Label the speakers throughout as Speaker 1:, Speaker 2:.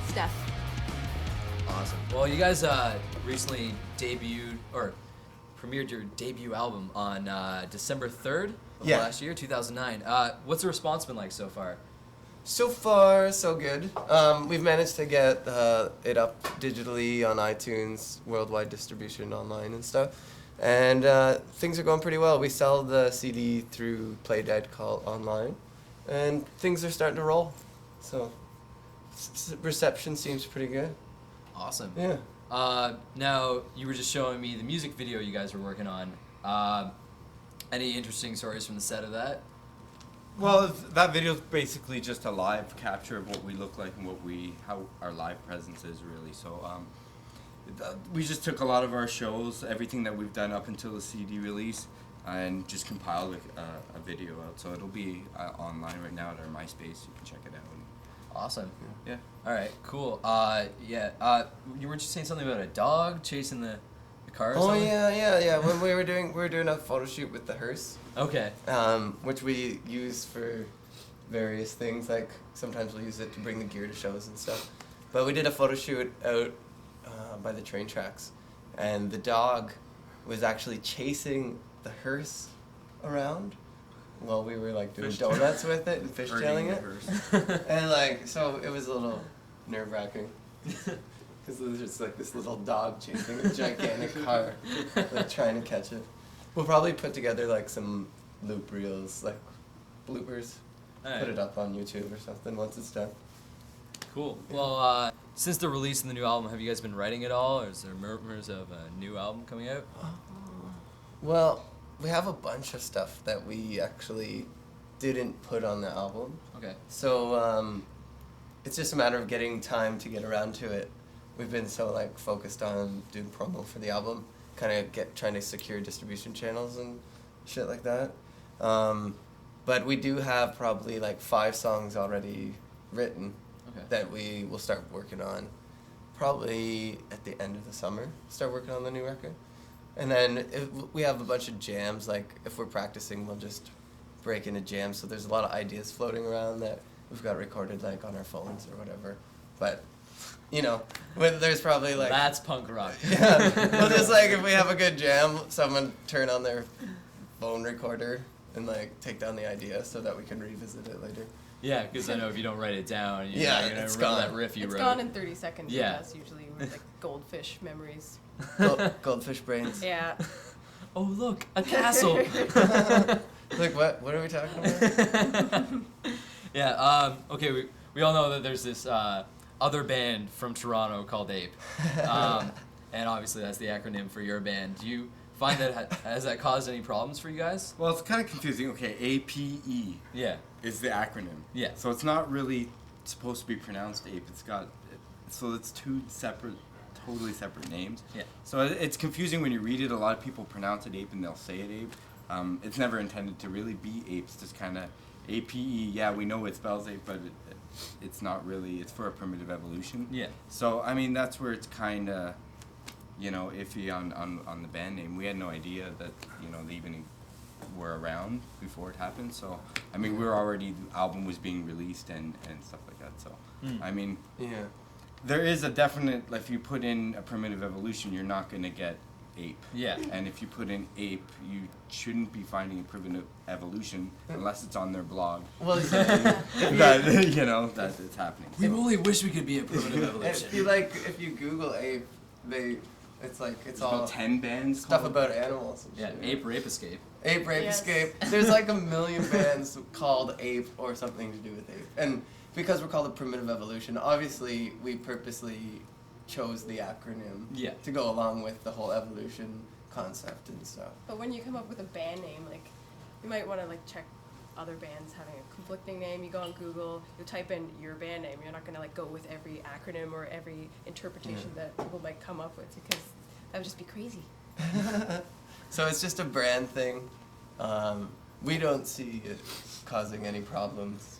Speaker 1: Steph.
Speaker 2: Awesome. Well, you guys recently premiered your debut album on December 3rd of last year, 2009. What's the response been like so far?
Speaker 3: So far, so good. We've managed to get it up digitally on iTunes, worldwide distribution online and stuff. And things are going pretty well. We sell the CD through Playdead Cult online, and things are starting to roll. So reception seems pretty good.
Speaker 2: Awesome.
Speaker 3: Yeah.
Speaker 2: Now, you were just showing me the music video you guys were working on. Any interesting stories from the set of that?
Speaker 4: Well, that video is basically just a live capture of what we look like and how our live presence is, really. So we just took a lot of our shows, everything that we've done up until the CD release, and just compiled a video out. So it'll be online right now at our MySpace. You can check it out.
Speaker 2: Awesome.
Speaker 4: Yeah.
Speaker 2: All right. Cool. You were just saying something about a dog chasing the car. Or something?
Speaker 3: Yeah. When we were doing a photo shoot with the hearse.
Speaker 2: Okay.
Speaker 3: Which we use for various things. Like sometimes we'll use it to bring the gear to shows and stuff. But we did a photo shoot out by the train tracks, and the dog was actually chasing the hearse around while we were like doing donuts with it and fishtailing it. And like, so it was a little nerve-wracking. Because there's just like this little dog chasing a gigantic car, like trying to catch it. We'll probably put together like some loop reels, like bloopers, put it up on YouTube or something once it's done.
Speaker 2: Cool. Well, since the release of the new album, have you guys been writing at all, or is there murmurs of a new album coming out?
Speaker 3: Well, we have a bunch of stuff that we actually didn't put on the album.
Speaker 2: Okay.
Speaker 3: So it's just a matter of getting time to get around to it. We've been so like focused on doing promo for the album, kind of trying to secure distribution channels and shit like that. But we do have probably like 5 songs already written that we will start working on probably at the end of the summer. Start working on the new record. And then we have a bunch of jams, like if we're practicing, we'll just break into jams. So there's a lot of ideas floating around that we've got recorded like on our phones or whatever. But, you know, there's probably like...
Speaker 2: That's punk rock.
Speaker 3: Yeah. Well, just like if we have a good jam, someone turn on their phone recorder and like take down the idea so that we can revisit it later.
Speaker 2: Yeah, because I know if you don't write it down, you're
Speaker 3: Yeah,
Speaker 2: not going to
Speaker 3: it's
Speaker 2: remember
Speaker 3: gone.
Speaker 2: that riff you
Speaker 1: It's
Speaker 2: wrote.
Speaker 1: gone in 30 seconds.
Speaker 2: Yeah.
Speaker 1: That's usually with, like goldfish memories.
Speaker 3: Goldfish brains.
Speaker 1: Yeah.
Speaker 2: Oh, look, a castle.
Speaker 3: Like what? What are we talking about?
Speaker 2: Yeah, okay, we all know that there's this other band from Toronto called A.P.E. And obviously that's the acronym for your band. Do you find that, has that caused any problems for you guys?
Speaker 4: Well, it's kind of confusing. Okay, A.P.E.
Speaker 2: Yeah.
Speaker 4: is the acronym.
Speaker 2: Yeah.
Speaker 4: So it's not really supposed to be pronounced APE. So it's 2 totally separate names.
Speaker 2: Yeah.
Speaker 4: So it's confusing when you read it. A lot of people pronounce it APE and they'll say it APE. It's never intended to really be APE. It's just kind of A.P.E. Yeah, we know it spells APE, but it's not really. It's for a primitive evolution.
Speaker 2: Yeah.
Speaker 4: So I mean, that's where it's kind of, you know, iffy on the band name. We had no idea that, you know, they even were around before it happened. So I mean, the album was being released and stuff like that. So I mean,
Speaker 3: Yeah.
Speaker 4: there is a definite, if you put in a primitive evolution, you're not going to get ape.
Speaker 2: Yeah.
Speaker 4: And if you put in ape, you shouldn't be finding a primitive evolution unless it's on their blog.
Speaker 3: Well,
Speaker 4: That, you know, that it's happening.
Speaker 2: We really wish we could be a primitive evolution.
Speaker 3: if you Google ape, it's like it's
Speaker 4: There's
Speaker 3: all
Speaker 4: about 10 bands
Speaker 3: stuff
Speaker 4: called-
Speaker 3: about animals. And
Speaker 2: Yeah,
Speaker 3: shit.
Speaker 2: Ape Rape Escape.
Speaker 3: Ape Rape
Speaker 1: Yes.
Speaker 3: Escape. There's like a million bands called Ape or something to do with ape. And because we're called a primitive evolution, obviously we purposely chose the acronym to go along with the whole evolution concept and stuff.
Speaker 1: But when you come up with a band name, like, you might want to like check other bands having a conflicting name. You go on Google, you type in your band name. You're not going to like go with every acronym or every interpretation that people might come up with, because that would just be crazy.
Speaker 3: So it's just a brand thing. We don't see it causing any problems.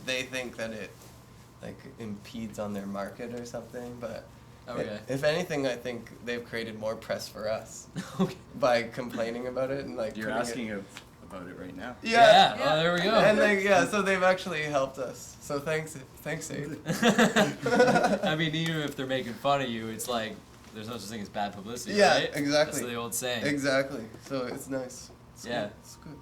Speaker 3: They think that it like impedes on their market or something, but if anything, I think they've created more press for us by complaining about it and like.
Speaker 4: You're asking a about it right now.
Speaker 3: Yeah.
Speaker 2: Oh, there we go.
Speaker 3: And so they've actually helped us. So thanks, Abe.
Speaker 2: I mean, even if they're making fun of you, it's like there's no such thing as bad publicity,
Speaker 3: Yeah,
Speaker 2: right?
Speaker 3: exactly.
Speaker 2: That's the old saying.
Speaker 3: Exactly. So it's nice. It's
Speaker 2: Yeah.
Speaker 3: good. It's good.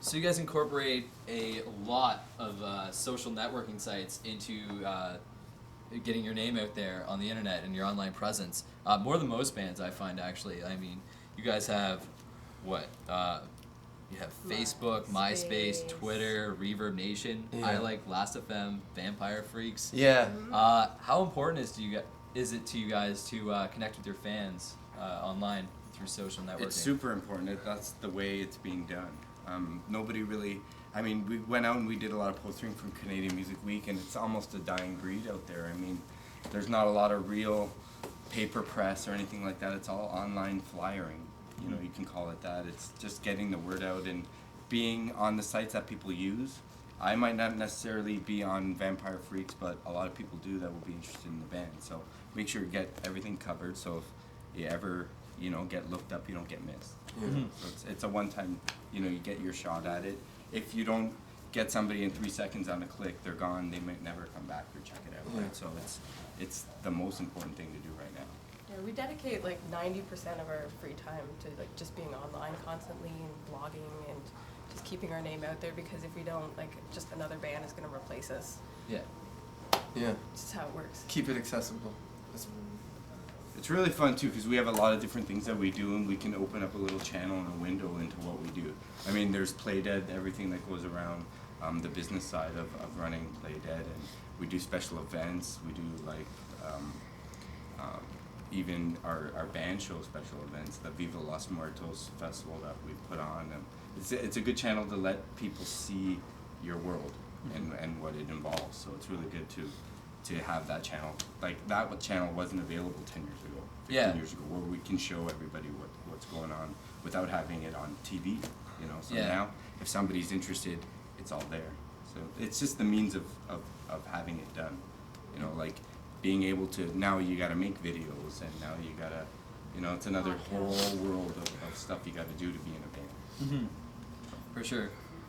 Speaker 2: So you guys incorporate a lot of social networking sites into getting your name out there on the internet and your online presence. More than most bands, I find, actually. I mean, you guys have what? You have Facebook, MySpace, Twitter, Reverb Nation.
Speaker 3: Yeah.
Speaker 2: I like Last.fm, Vampire Freaks.
Speaker 3: Yeah.
Speaker 2: How important is it to you guys to connect with your fans online through social networking?
Speaker 4: It's super important. That's the way it's being done. Nobody really. I mean, we went out and we did a lot of postering from Canadian Music Week, and it's almost a dying breed out there. I mean, there's not a lot of real paper press or anything like that. It's all online flyering. You know, you can call it that. It's just getting the word out and being on the sites that people use. I might not necessarily be on Vampire Freaks, but a lot of people do that will be interested in the band. So make sure you get everything covered, so if you ever, get looked up, you don't get missed.
Speaker 2: Mhm.
Speaker 4: So it's a one-time, you get your shot at it. If you don't get somebody in 3 seconds on a click, they're gone. They might never come back or check it out.
Speaker 3: Yeah.
Speaker 4: Right? So it's the most important thing to do right now.
Speaker 1: Yeah, we dedicate like 90% of our free time to like just being online constantly and blogging and just keeping our name out there, because if we don't, like, just another band is going to replace us.
Speaker 2: Yeah.
Speaker 3: Yeah.
Speaker 1: Just how it works.
Speaker 3: Keep it accessible.
Speaker 4: It's really fun too, because we have a lot of different things that we do, and we can open up a little channel and a window into what we do. I mean, there's Playdead, everything that goes around the business side of running Playdead, and we do special events. We do like even our band show special events, the Viva Los Muertos festival that we put on. And it's a good channel to let people see your world and what it involves. So it's really good to have that channel. Like that channel wasn't available 10 years ago, 15 years ago, where we can show everybody what's going on without having it on TV. So now if somebody's interested, it's all there. So it's just the means of having it done. Like being able to, now you got to make videos, and now you got to, it's another whole world of stuff you got to do to be in a band.
Speaker 2: Mm-hmm. For sure.